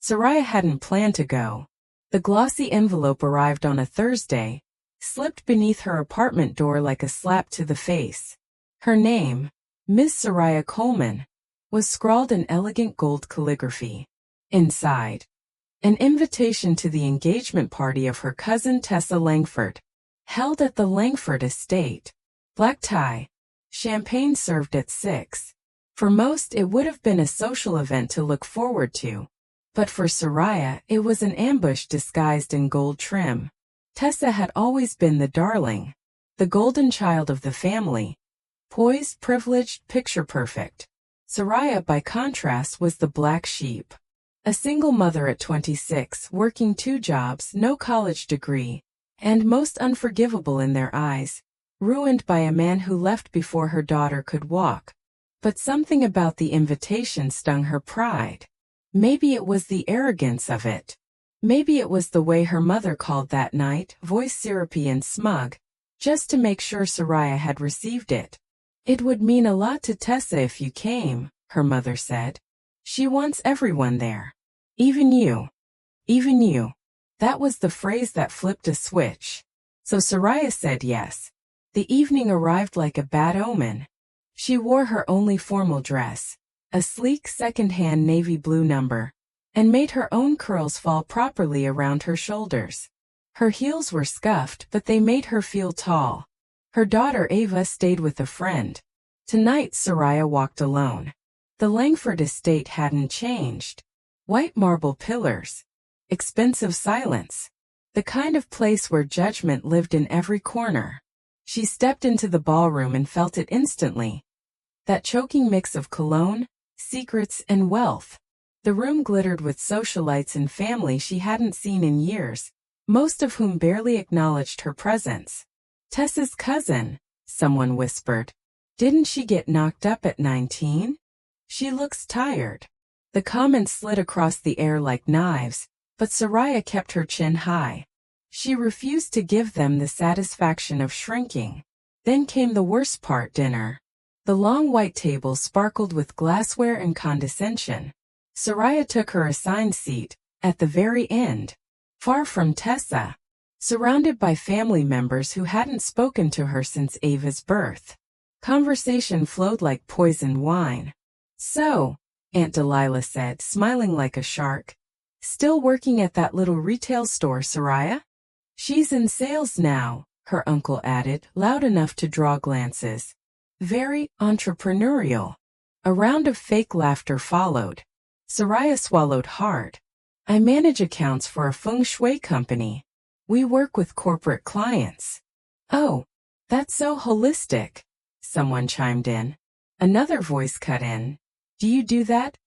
Soraya hadn't planned to go. The glossy envelope arrived on a Thursday, slipped beneath her apartment door like a slap to the face. Her name, Miss Soraya Coleman, was scrawled in elegant gold calligraphy. Inside, an invitation to the engagement party of her cousin Tessa Langford, held at the Langford estate. Black tie, champagne served at 6. For most, it would have been a social event to look forward to. But for Soraya, it was an ambush disguised in gold trim. Tessa had always been the darling, the golden child of the family. Poised, privileged, picture-perfect. Soraya, by contrast, was the black sheep. A single mother at 26, working 2 jobs, no college degree, and most unforgivable in their eyes, ruined by a man who left before her daughter could walk. But something about the invitation stung her pride. Maybe it was the arrogance of it. Maybe it was the way her mother called that night, voice syrupy and smug, just to make sure Soraya had received it. "It would mean a lot to Tessa if you came," her mother said. "She wants everyone there. Even you. Even you." That was the phrase that flipped a switch. So Soraya said yes. The evening arrived like a bad omen. She wore her only formal dress, a sleek second-hand navy blue number, and made her own curls fall properly around her shoulders. Her heels were scuffed, but they made her feel tall. Her daughter Ava stayed with a friend. Tonight Soraya walked alone. The Langford estate hadn't changed. White marble pillars. Expensive silence. The kind of place where judgment lived in every corner. She stepped into the ballroom and felt it instantly. That choking mix of cologne, secrets, and wealth. The room glittered with socialites and family she hadn't seen in years, most of whom barely acknowledged her presence. "Tessa's cousin," someone whispered. "Didn't she get knocked up at 19? She looks tired." The comments slid across the air like knives, but Soraya kept her chin high. She refused to give them the satisfaction of shrinking. Then came the worst part: dinner. The long white table sparkled with glassware and condescension. Soraya took her assigned seat, at the very end, far from Tessa, surrounded by family members who hadn't spoken to her since Ava's birth. Conversation flowed like poisoned wine. "So," Aunt Delilah said, smiling like a shark, "still working at that little retail store, Soraya?" "She's in sales now," her uncle added, loud enough to draw glances. "Very entrepreneurial." A round of fake laughter followed. Soraya swallowed hard. "I manage accounts for a feng shui company. We work with corporate clients." "Oh, that's so holistic," someone chimed in. Another voice cut in. "Do you do that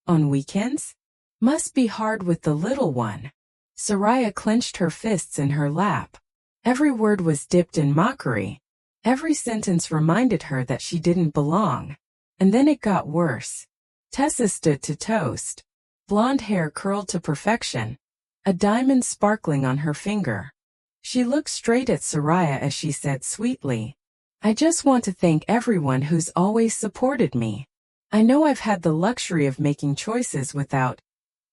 on weekends? Must be hard with the little one." Soraya clenched her fists in her lap. Every word was dipped in mockery. Every sentence reminded her that she didn't belong. And then it got worse. Tessa stood to toast. Blonde hair curled to perfection, a diamond sparkling on her finger. She looked straight at Soraya as she said sweetly, "I just want to thank everyone who's always supported me. I know I've had the luxury of making choices without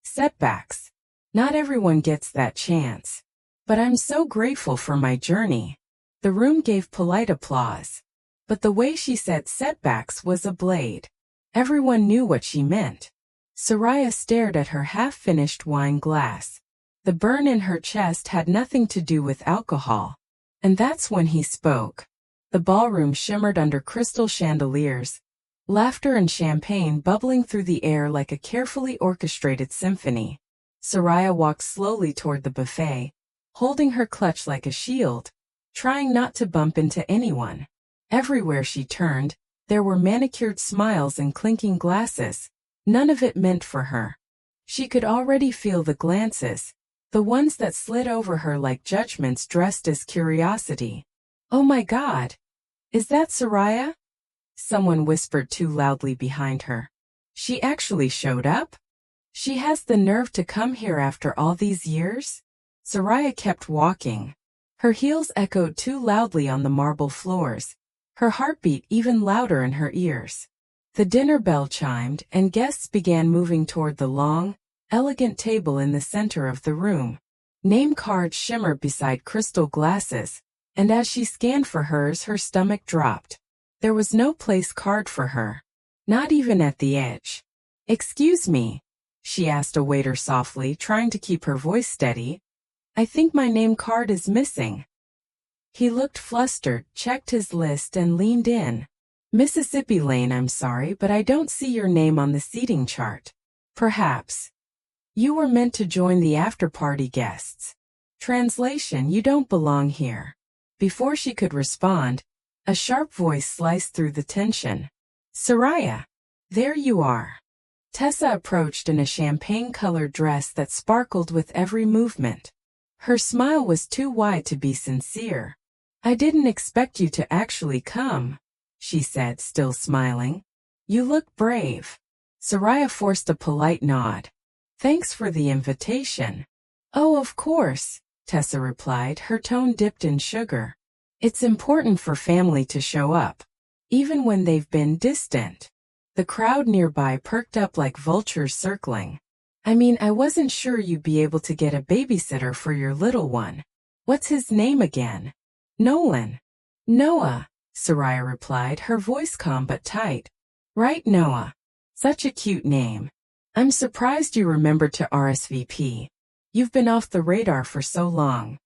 setbacks. Not everyone gets that chance. But I'm so grateful for my journey." The room gave polite applause. But the way she said setbacks was a blade. Everyone knew what she meant. Soraya stared at her half-finished wine glass. The burn in her chest had nothing to do with alcohol. And that's when he spoke. The ballroom shimmered under crystal chandeliers, laughter and champagne bubbling through the air like a carefully orchestrated symphony. Soraya walked slowly toward the buffet, holding her clutch like a shield, trying not to bump into anyone. Everywhere she turned, there were manicured smiles and clinking glasses. None of it meant for her. She could already feel the glances, the ones that slid over her like judgments dressed as curiosity. "Oh my God! Is that Soraya?" Someone whispered too loudly behind her. "She actually showed up? She has the nerve to come here after all these years?" Soraya kept walking. Her heels echoed too loudly on the marble floors, her heartbeat even louder in her ears. The dinner bell chimed, and guests began moving toward the long, elegant table in the center of the room. Name cards shimmered beside crystal glasses, and as she scanned for hers, her stomach dropped. There was no place card for her. Not even at the edge. "Excuse me," she asked a waiter softly, trying to keep her voice steady. "I think my name card is missing." He looked flustered, checked his list, and leaned in. "Mississippi Lane, I'm sorry, but I don't see your name on the seating chart. Perhaps you were meant to join the after-party guests. Translation: you don't belong here." Before she could respond, a sharp voice sliced through the tension. "Soraya, there you are." Tessa approached in a champagne-colored dress that sparkled with every movement. Her smile was too wide to be sincere. "I didn't expect you to actually come," she said, still smiling. "You look brave." Soraya forced a polite nod. "Thanks for the invitation." "Oh, of course," Tessa replied, her tone dipped in sugar. "It's important for family to show up, even when they've been distant." The crowd nearby perked up like vultures circling. "I mean, I wasn't sure you'd be able to get a babysitter for your little one. What's his name again?" "Nolan." "Noah," Soraya replied, her voice calm but tight. "Right, Noah. Such a cute name. I'm surprised you remembered to RSVP. You've been off the radar for so long.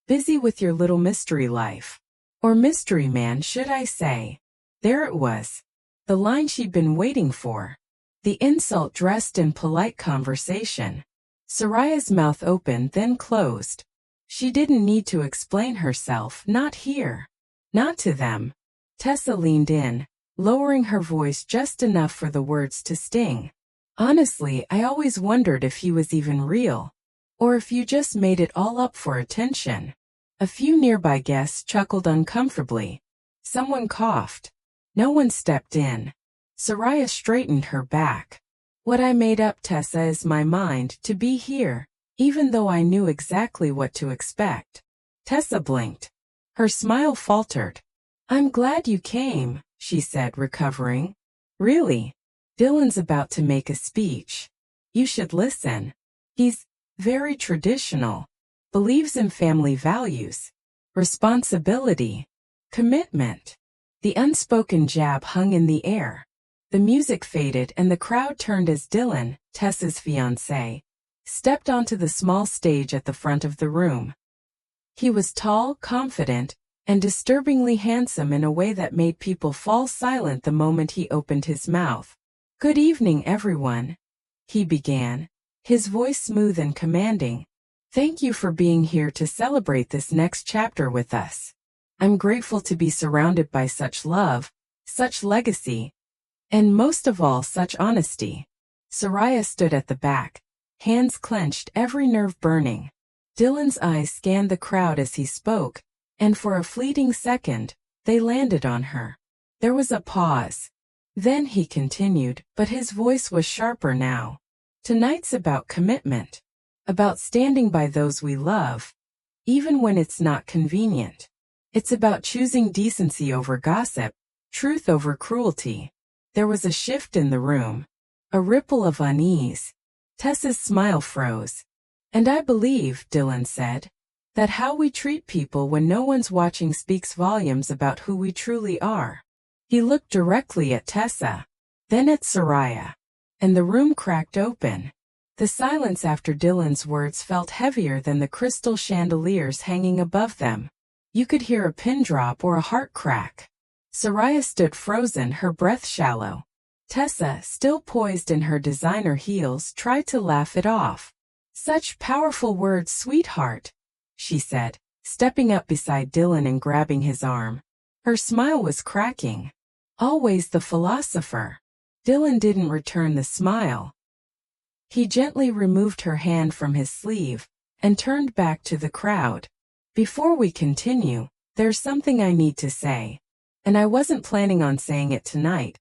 Busy with your little mystery life. Or mystery man, should I say." There it was. The line she'd been waiting for. The insult dressed in polite conversation. Soraya's mouth opened, then closed. She didn't need to explain herself, not here. Not to them. Tessa leaned in, lowering her voice just enough for the words to sting. "Honestly, I always wondered if he was even real. Or if you just made it all up for attention." A few nearby guests chuckled uncomfortably. Someone coughed. No one stepped in. Soraya straightened her back. "What I made up, Tessa, is my mind to be here, even though I knew exactly what to expect." Tessa blinked. Her smile faltered. "I'm glad you came," she said, recovering. "Really? Dylan's about to make a speech. You should listen. He's very traditional. Believes in family values, responsibility, commitment." The unspoken jab hung in the air. The music faded and the crowd turned as Dylan, Tessa's fiancé, stepped onto the small stage at the front of the room. He was tall, confident, and disturbingly handsome in a way that made people fall silent the moment he opened his mouth. "Good evening, everyone," he began, his voice smooth and commanding. "Thank you for being here to celebrate this next chapter with us. I'm grateful to be surrounded by such love, such legacy, and most of all, such honesty." Soraya stood at the back, hands clenched, every nerve burning. Dylan's eyes scanned the crowd as he spoke, and for a fleeting second, they landed on her. There was a pause. Then he continued, but his voice was sharper now. "Tonight's about commitment. About standing by those we love, even when it's not convenient. It's about choosing decency over gossip, truth over cruelty." There was a shift in the room. A ripple of unease. Tessa's smile froze. "And I believe," Dylan said, "that how we treat people when no one's watching speaks volumes about who we truly are." He looked directly at Tessa, then at Soraya, and the room cracked open. The silence after Dylan's words felt heavier than the crystal chandeliers hanging above them. You could hear a pin drop or a heart crack. Soraya stood frozen, her breath shallow. Tessa, still poised in her designer heels, tried to laugh it off. "Such powerful words, sweetheart," she said, stepping up beside Dylan and grabbing his arm. Her smile was cracking. Always the philosopher. Dylan didn't return the smile. He gently removed her hand from his sleeve and turned back to the crowd. "Before we continue, there's something I need to say. And I wasn't planning on saying it tonight.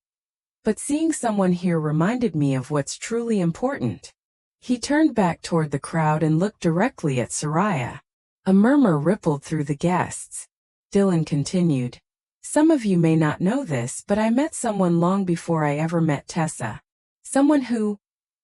But seeing someone here reminded me of what's truly important." He turned back toward the crowd and looked directly at Soraya. A murmur rippled through the guests. Dylan continued, "Some of you may not know this, but I met someone long before I ever met Tessa. Someone who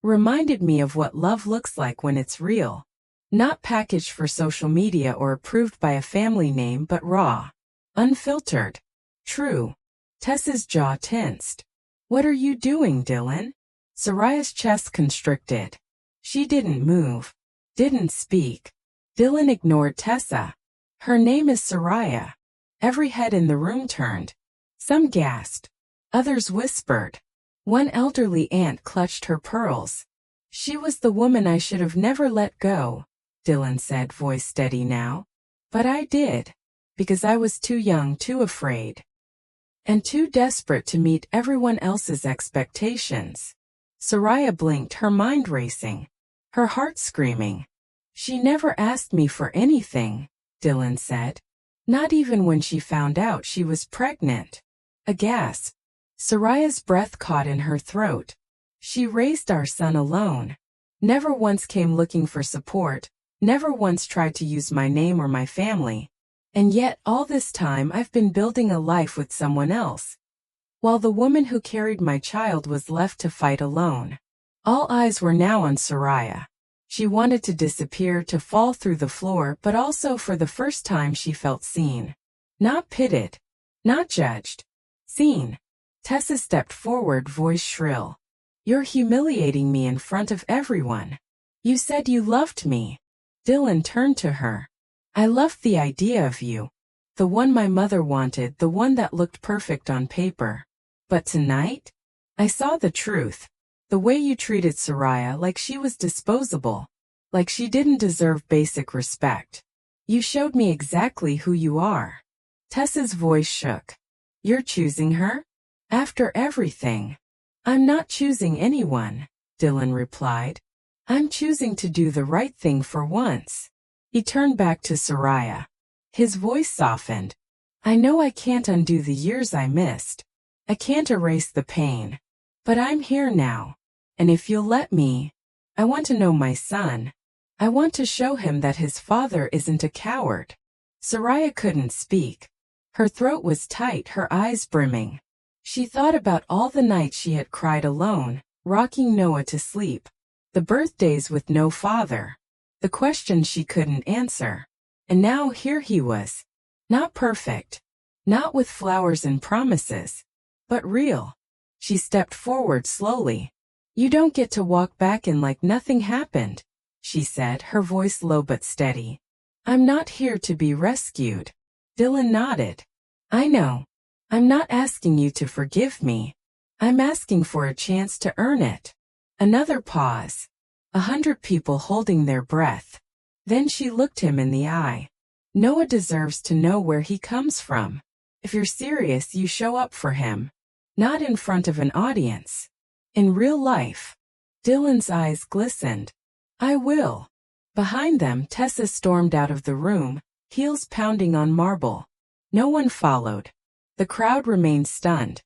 Reminded me of what love looks like when it's real. Not packaged for social media or approved by a family name, but raw. Unfiltered. True. Tessa's jaw tensed. What are you doing, Dylan? Soraya's chest constricted. She didn't move. Didn't speak. Dylan ignored Tessa. Her name is Soraya. Every head in the room turned. Some gasped. Others whispered. One elderly aunt clutched her pearls. She was the woman I should have never let go, Dylan said, voice steady now. But I did. Because I was too young, too afraid. And too desperate to meet everyone else's expectations. Soraya blinked, her mind racing. Her heart screaming. She never asked me for anything, Dylan said. Not even when she found out she was pregnant. A gasp. Soraya's breath caught in her throat. She raised our son alone. Never once came looking for support. Never once tried to use my name or my family. And yet all this time I've been building a life with someone else. While the woman who carried my child was left to fight alone. All eyes were now on Soraya. She wanted to disappear, to fall through the floor, but also for the first time she felt seen. Not pitted. Not judged. Seen. Tessa stepped forward, voice shrill. You're humiliating me in front of everyone. You said you loved me. Dylan turned to her. I loved the idea of you. The one my mother wanted, the one that looked perfect on paper. But tonight? I saw the truth. The way you treated Soraya, like she was disposable. Like she didn't deserve basic respect. You showed me exactly who you are. Tessa's voice shook. You're choosing her? After everything. I'm not choosing anyone, Dylan replied. I'm choosing to do the right thing for once. He turned back to Soraya. His voice softened. I know I can't undo the years I missed. I can't erase the pain. But I'm here now. And if you'll let me, I want to know my son. I want to show him that his father isn't a coward. Soraya couldn't speak. Her throat was tight, her eyes brimming. She thought about all the nights she had cried alone, rocking Noah to sleep. The birthdays with no father. The questions she couldn't answer. And now here he was. Not perfect. Not with flowers and promises. But real. She stepped forward slowly. You don't get to walk back in like nothing happened, she said, her voice low but steady. I'm not here to be rescued. Dylan nodded. I know. I'm not asking you to forgive me. I'm asking for a chance to earn it. Another pause. 100 people holding their breath. Then she looked him in the eye. Noah deserves to know where he comes from. If you're serious, you show up for him. Not in front of an audience. In real life. Dylan's eyes glistened. I will. Behind them, Tessa stormed out of the room, heels pounding on marble. No one followed. The crowd remained stunned.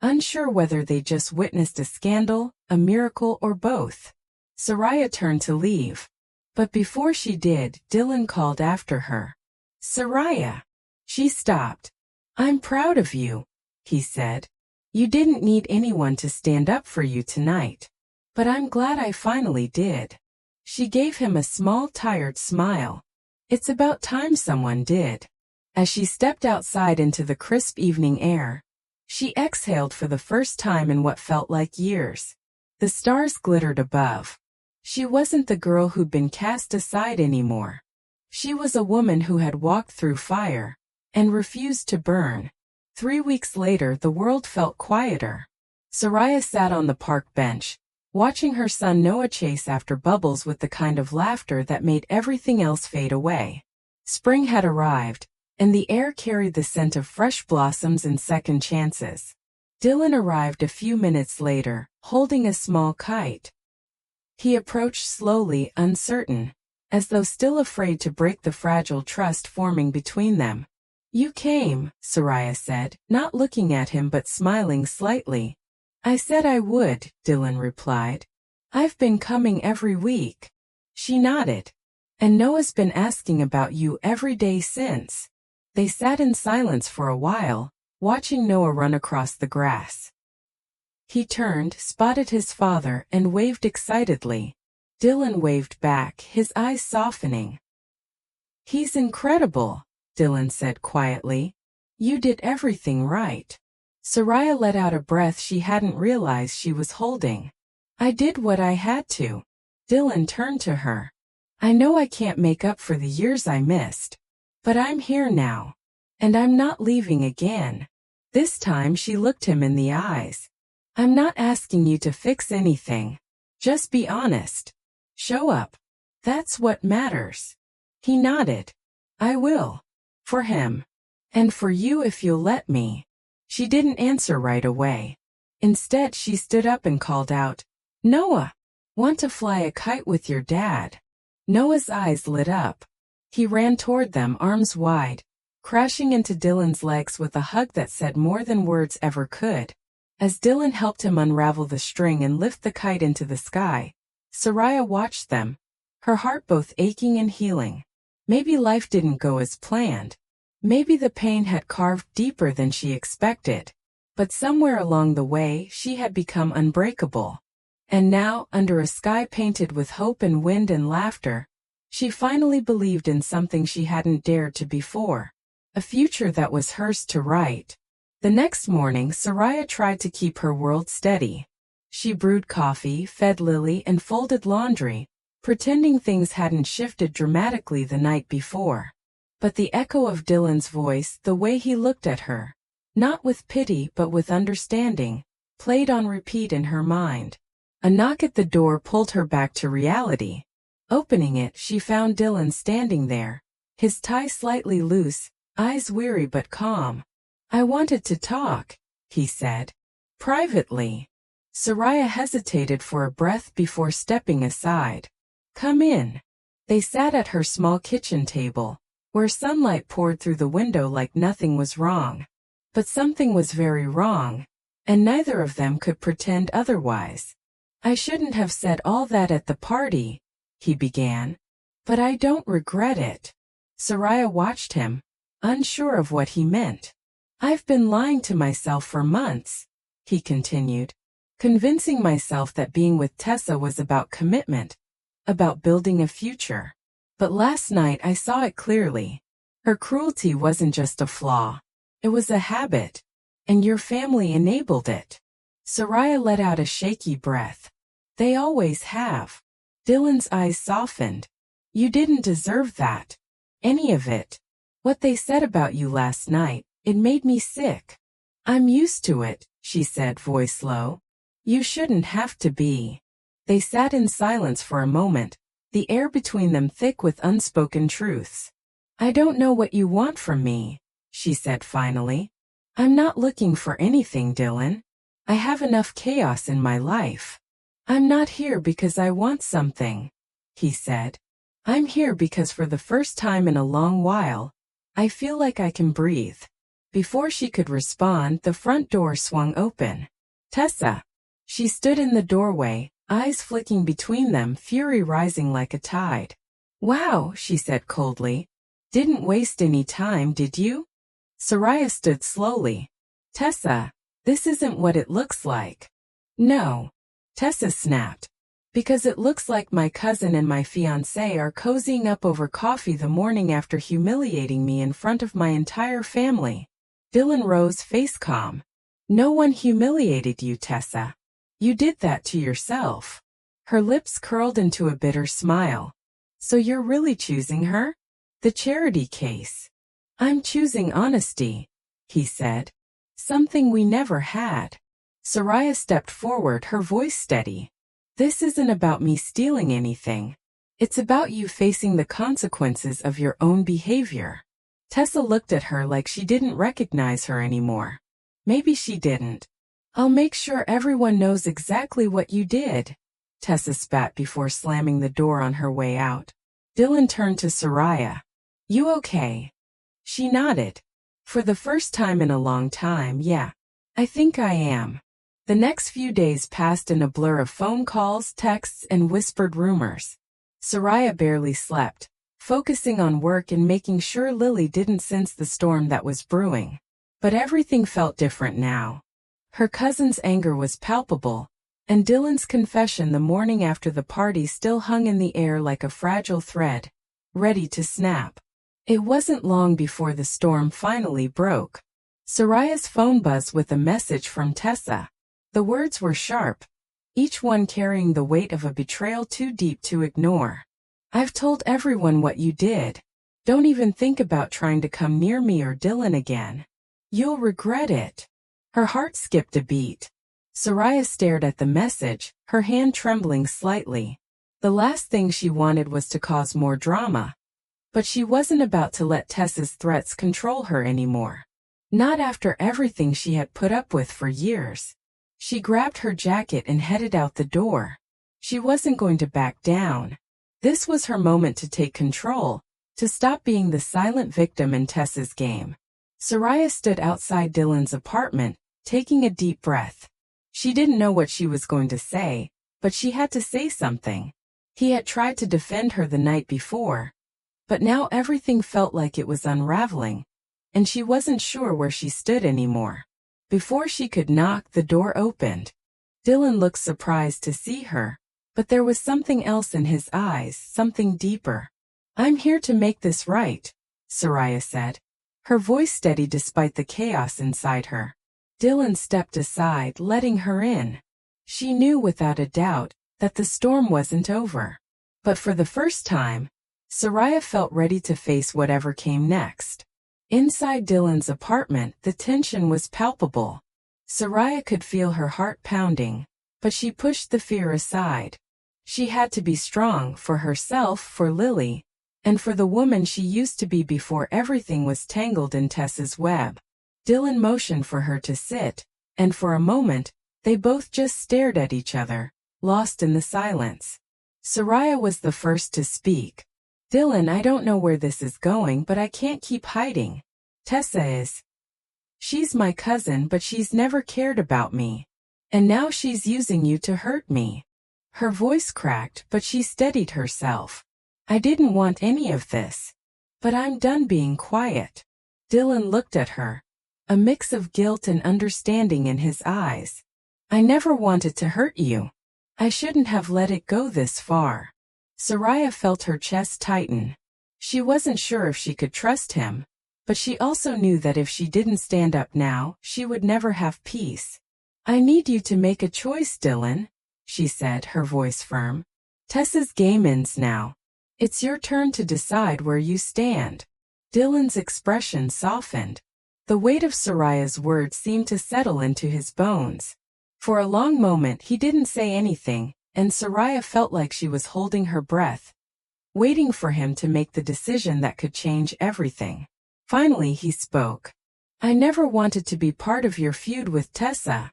Unsure whether they just witnessed a scandal, a miracle, or both. Soraya turned to leave. But before she did, Dylan called after her. Soraya. She stopped. I'm proud of you, he said. You didn't need anyone to stand up for you tonight. But I'm glad I finally did. She gave him a small, tired smile. It's about time someone did. As she stepped outside into the crisp evening air, she exhaled for the first time in what felt like years. The stars glittered above. She wasn't the girl who'd been cast aside anymore. She was a woman who had walked through fire and refused to burn. 3 weeks later, the world felt quieter. Soraya sat on the park bench, watching her son Noah chase after bubbles with the kind of laughter that made everything else fade away. Spring had arrived, and the air carried the scent of fresh blossoms and second chances. Dylan arrived a few minutes later, holding a small kite. He approached slowly, uncertain, as though still afraid to break the fragile trust forming between them. You came, Soraya said, not looking at him but smiling slightly. I said I would, Dylan replied. I've been coming every week. She nodded. And Noah's been asking about you every day since. They sat in silence for a while, watching Noah run across the grass. He turned, spotted his father, and waved excitedly. Dylan waved back, his eyes softening. "He's incredible," Dylan said quietly. "You did everything right." Soraya let out a breath she hadn't realized she was holding. "I did what I had to." Dylan turned to her. "I know I can't make up for the years I missed. But I'm here now. And I'm not leaving again." This time she looked him in the eyes. "I'm not asking you to fix anything. Just be honest. Show up. That's what matters." He nodded. "I will. For him. And for you if you'll let me." She didn't answer right away. Instead she stood up and called out, "Noah, want to fly a kite with your dad?" Noah's eyes lit up. He ran toward them, arms wide, crashing into Dylan's legs with a hug that said more than words ever could. As Dylan helped him unravel the string and lift the kite into the sky, Soraya watched them, her heart both aching and healing. Maybe life didn't go as planned. Maybe the pain had carved deeper than she expected. But somewhere along the way, she had become unbreakable. And now, under a sky painted with hope and wind and laughter, she finally believed in something she hadn't dared to before. A future that was hers to write. The next morning, Soraya tried to keep her world steady. She brewed coffee, fed Lily, and folded laundry, pretending things hadn't shifted dramatically the night before. But the echo of Dylan's voice, the way he looked at her, not with pity but with understanding, played on repeat in her mind. A knock at the door pulled her back to reality. Opening it, she found Dylan standing there, his tie slightly loose, eyes weary but calm. "I wanted to talk," he said. "Privately." Soraya hesitated for a breath before stepping aside. "Come in." They sat at her small kitchen table, where sunlight poured through the window like nothing was wrong. But something was very wrong, and neither of them could pretend otherwise. "I shouldn't have said all that at the party," he began. "But I don't regret it." Soraya watched him, unsure of what he meant. "I've been lying to myself for months," he continued, "convincing myself that being with Tessa was about commitment, about building a future. But last night I saw it clearly. Her cruelty wasn't just a flaw. It was a habit. And your family enabled it." Soraya let out a shaky breath. "They always have." Dylan's eyes softened. "You didn't deserve that. Any of it. What they said about you last night, it made me sick." "I'm used to it," she said, voice low. "You shouldn't have to be." They sat in silence for a moment, the air between them thick with unspoken truths. "I don't know what you want from me," she said finally. "I'm not looking for anything, Dylan. I have enough chaos in my life." "I'm not here because I want something," he said. "I'm here because for the first time in a long while, I feel like I can breathe." Before she could respond, the front door swung open. "Tessa." She stood in the doorway, eyes flicking between them, fury rising like a tide. "Wow," she said coldly. "Didn't waste any time, did you?" Soraya stood slowly. "Tessa, this isn't what it looks like." "No," Tessa snapped. "Because it looks like my cousin and my fiancé are cozying up over coffee the morning after humiliating me in front of my entire family." Dylan rose, face calm. "No one humiliated you, Tessa. You did that to yourself." Her lips curled into a bitter smile. "So you're really choosing her? The charity case." "I'm choosing honesty," he said. "Something we never had." Soraya stepped forward, her voice steady. "This isn't about me stealing anything. It's about you facing the consequences of your own behavior." Tessa looked at her like she didn't recognize her anymore. Maybe she didn't. "I'll make sure everyone knows exactly what you did," Tessa spat before slamming the door on her way out. Dylan turned to Soraya. "You okay?" She nodded. "For the first time in a long time, yeah. I think I am." The next few days passed in a blur of phone calls, texts, and whispered rumors. Soraya barely slept, focusing on work and making sure Lily didn't sense the storm that was brewing. But everything felt different now. Her cousin's anger was palpable, and Dylan's confession the morning after the party still hung in the air like a fragile thread, ready to snap. It wasn't long before the storm finally broke. Soraya's phone buzzed with a message from Tessa. The words were sharp, each one carrying the weight of a betrayal too deep to ignore. "I've told everyone what you did. Don't even think about trying to come near me or Dylan again. You'll regret it." Her heart skipped a beat. Soraya stared at the message, her hand trembling slightly. The last thing she wanted was to cause more drama. But she wasn't about to let Tessa's threats control her anymore. Not after everything she had put up with for years. She grabbed her jacket and headed out the door. She wasn't going to back down. This was her moment to take control, to stop being the silent victim in Tessa's game. Soraya stood outside Dylan's apartment, taking a deep breath. She didn't know what she was going to say, but she had to say something. He had tried to defend her the night before, but now everything felt like it was unraveling, and she wasn't sure where she stood anymore. Before she could knock, the door opened. Dylan looked surprised to see her, but there was something else in his eyes, something deeper. "I'm here to make this right," Soraya said, her voice steady despite the chaos inside her. Dylan stepped aside, letting her in. She knew without a doubt that the storm wasn't over. But for the first time, Soraya felt ready to face whatever came next. Inside Dylan's apartment, the tension was palpable. Soraya could feel her heart pounding, but she pushed the fear aside. She had to be strong for herself, for Lily, and for the woman she used to be before everything was tangled in Tessa's web. Dylan motioned for her to sit, and for a moment, they both just stared at each other, lost in the silence. Soraya was the first to speak. "Dylan, I don't know where this is going, but I can't keep hiding. Tessa is. She's my cousin, but she's never cared about me. And now she's using you to hurt me." Her voice cracked, but she steadied herself. "I didn't want any of this. But I'm done being quiet." Dylan looked at her, a mix of guilt and understanding in his eyes. "I never wanted to hurt you. I shouldn't have let it go this far." Soraya felt her chest tighten. She wasn't sure if she could trust him, but she also knew that if she didn't stand up now, she would never have peace. "I need you to make a choice, Dylan," she said, her voice firm. "Tessa's game ends now. It's your turn to decide where you stand." Dylan's expression softened. The weight of Soraya's words seemed to settle into his bones. For a long moment he didn't say anything, and Soraya felt like she was holding her breath, waiting for him to make the decision that could change everything. Finally he spoke. "I never wanted to be part of your feud with Tessa,"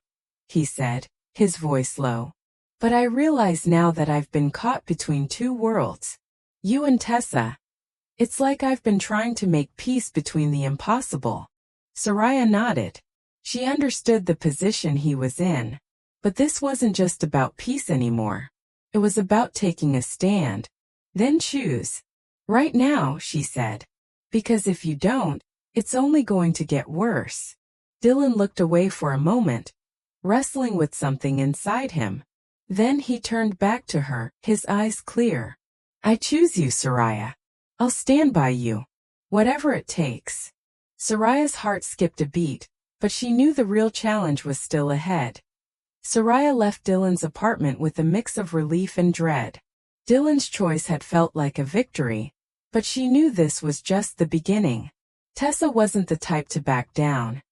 he said, his voice low. "But I realize now that I've been caught between two worlds. You and Tessa. It's like I've been trying to make peace between the impossible." Soraya nodded. She understood the position he was in. But this wasn't just about peace anymore. It was about taking a stand. "Then choose. Right now," she said. "Because if you don't, it's only going to get worse." Dylan looked away for a moment, wrestling with something inside him. Then he turned back to her, his eyes clear. "I choose you, Soraya. I'll stand by you. Whatever it takes." Soraya's heart skipped a beat, but she knew the real challenge was still ahead. Soraya left Dylan's apartment with a mix of relief and dread. Dylan's choice had felt like a victory, but she knew this was just the beginning. Tessa wasn't the type to back down,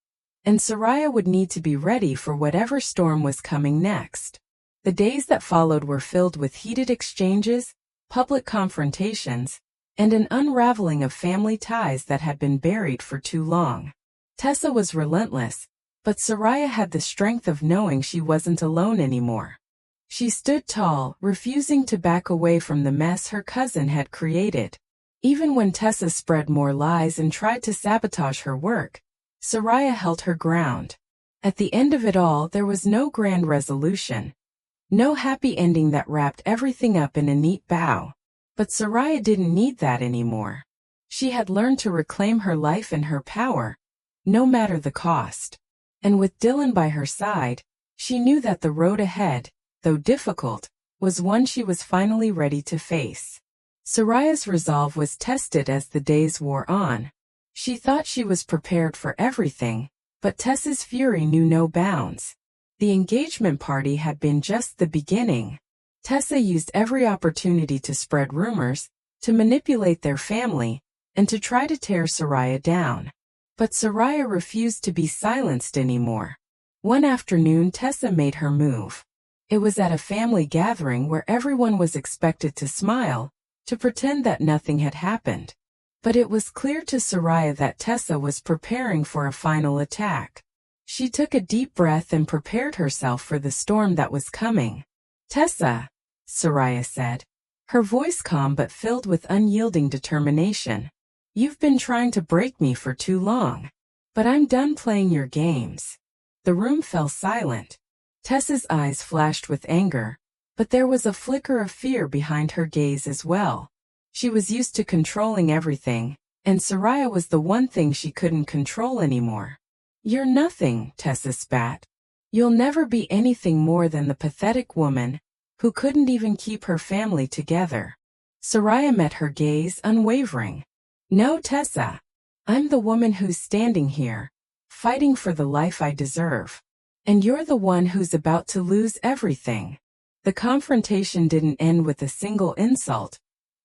and Soraya would need to be ready for whatever storm was coming next. The days that followed were filled with heated exchanges, public confrontations, and an unraveling of family ties that had been buried for too long. Tessa was relentless, but Soraya had the strength of knowing she wasn't alone anymore. She stood tall, refusing to back away from the mess her cousin had created. Even when Tessa spread more lies and tried to sabotage her work, Soraya held her ground. At the end of it all, there was no grand resolution, no happy ending that wrapped everything up in a neat bow. But Soraya didn't need that anymore. She had learned to reclaim her life and her power, no matter the cost. And with Dylan by her side, she knew that the road ahead, though difficult, was one she was finally ready to face. Soraya's resolve was tested as the days wore on. She thought she was prepared for everything, but Tessa's fury knew no bounds. The engagement party had been just the beginning. Tessa used every opportunity to spread rumors, to manipulate their family, and to try to tear Soraya down. But Soraya refused to be silenced anymore. One afternoon, Tessa made her move. It was at a family gathering where everyone was expected to smile, to pretend that nothing had happened. But it was clear to Soraya that Tessa was preparing for a final attack. She took a deep breath and prepared herself for the storm that was coming. "Tessa," Soraya said, her voice calm but filled with unyielding determination. "You've been trying to break me for too long. But I'm done playing your games." The room fell silent. Tessa's eyes flashed with anger, but there was a flicker of fear behind her gaze as well. She was used to controlling everything, and Soraya was the one thing she couldn't control anymore. "You're nothing," Tessa spat. "You'll never be anything more than the pathetic woman who couldn't even keep her family together." Soraya met her gaze, unwavering. "No, Tessa. I'm the woman who's standing here, fighting for the life I deserve. And you're the one who's about to lose everything." The confrontation didn't end with a single insult,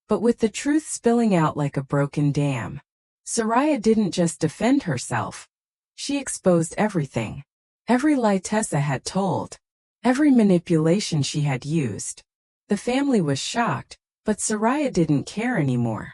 but with the truth spilling out like a broken dam. Soraya didn't just defend herself. She exposed everything. Every lie Tessa had told. Every manipulation she had used. The family was shocked, but Soraya didn't care anymore.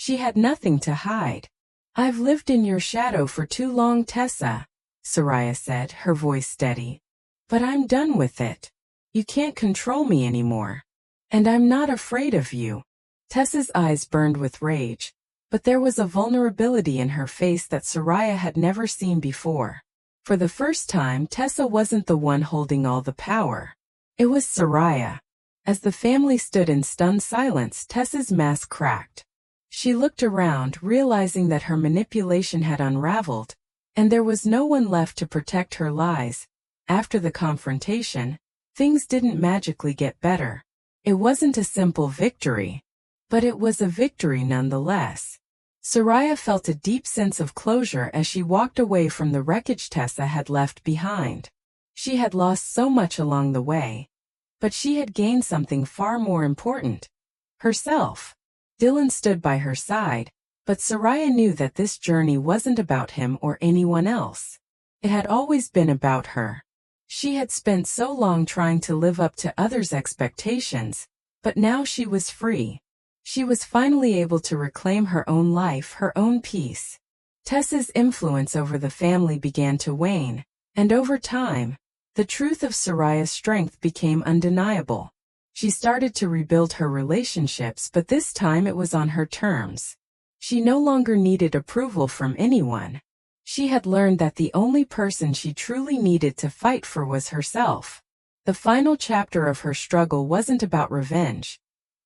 She had nothing to hide. "I've lived in your shadow for too long, Tessa," Soraya said, her voice steady. "But I'm done with it. You can't control me anymore. And I'm not afraid of you." Tessa's eyes burned with rage, but there was a vulnerability in her face that Soraya had never seen before. For the first time, Tessa wasn't the one holding all the power. It was Soraya. As the family stood in stunned silence, Tessa's mask cracked. She looked around, realizing that her manipulation had unraveled, and there was no one left to protect her lies. After the confrontation, things didn't magically get better. It wasn't a simple victory, but it was a victory nonetheless. Soraya felt a deep sense of closure as she walked away from the wreckage Tessa had left behind. She had lost so much along the way, but she had gained something far more important: herself. Dylan stood by her side, but Soraya knew that this journey wasn't about him or anyone else. It had always been about her. She had spent so long trying to live up to others' expectations, but now she was free. She was finally able to reclaim her own life, her own peace. Tessa's influence over the family began to wane, and over time, the truth of Soraya's strength became undeniable. She started to rebuild her relationships, but this time it was on her terms. She no longer needed approval from anyone. She had learned that the only person she truly needed to fight for was herself. The final chapter of her struggle wasn't about revenge.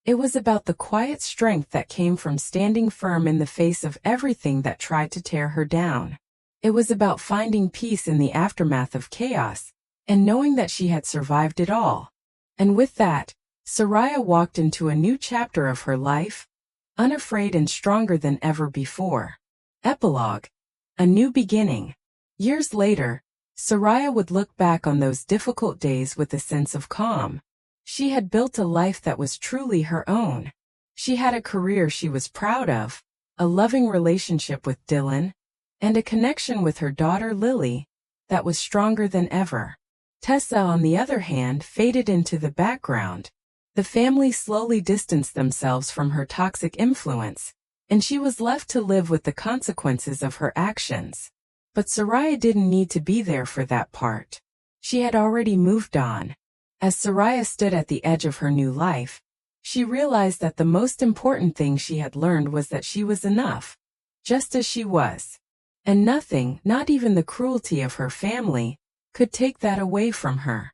It was about the quiet strength that came from standing firm in the face of everything that tried to tear her down. It was about finding peace in the aftermath of chaos, and knowing that she had survived it all. And with that, Soraya walked into a new chapter of her life, unafraid and stronger than ever before. Epilogue. A new beginning. Years later, Soraya would look back on those difficult days with a sense of calm. She had built a life that was truly her own. She had a career she was proud of, a loving relationship with Dylan, and a connection with her daughter Lily that was stronger than ever. Tessa, on the other hand, faded into the background. The family slowly distanced themselves from her toxic influence, and she was left to live with the consequences of her actions. But Soraya didn't need to be there for that part. She had already moved on. As Soraya stood at the edge of her new life, she realized that the most important thing she had learned was that she was enough, just as she was. And nothing, not even the cruelty of her family, could take that away from her.